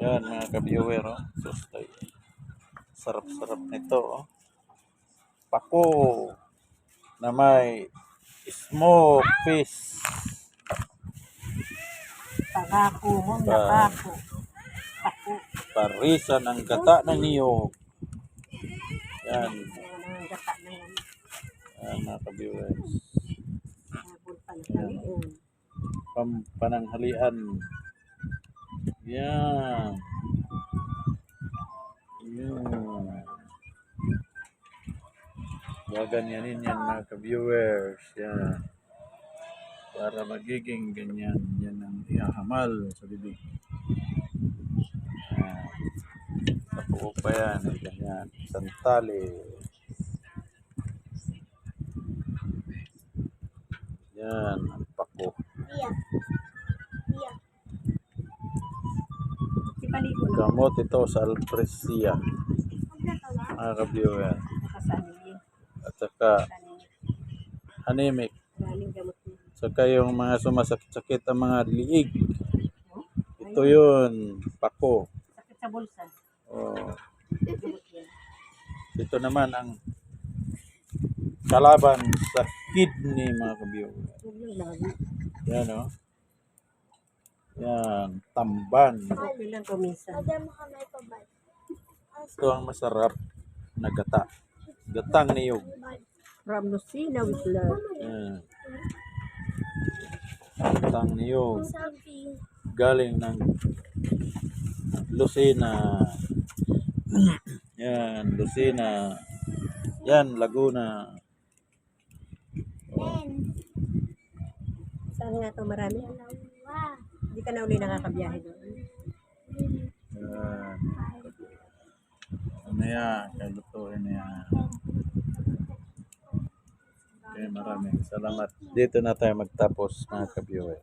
Yan mga ka-viewer, oh. Sustay. Sarap-sarap nito, oh. Pako na may smoke fish. Pangako mo napako. Pako. Parisan ang gata ng niyog. Yan. Ang gata na yan. Yan mga ka-viewers. Habol pa na kaliin. Pananghalian. Yan. Yan. Gaganyanin yan mga ka-viewers. Yan. Para magiging ganyan. Yan ang ihahamal sa bibig. Yan. Sa buo pa yan. Ganyan. Santali. Yan. Ang pako. Ipaligo na. Gamot ito sa alpresia. Mga ka-viewer. Nakasanili. At saka anemic. Galing gamot mo. Saka yung mga sumasakit-sakit ang mga liig. Ito yun. Pako. Sakit sa bulsa. Oh. Gamot yan. Ito naman ang kalaban sa kidney mga ka-viewer. Huwag yung lagi. Yan o. Oh. Yan. Tamban. Okay lang kuminsan. Ito ang masarap na gata. Gatang niyog. From Lucina with love. Yan. Gatang niyog. Galing ng Lucena. Yan. Lucena. Yan. Laguna. Oh. Saan nga ito marami? Hindi ka na uli nakakabiyahe doon. Yan. Ano yan? Kaya lutuin na yan. Okay, maraming salamat. Dito na tayo magtapos mga ka-viewer.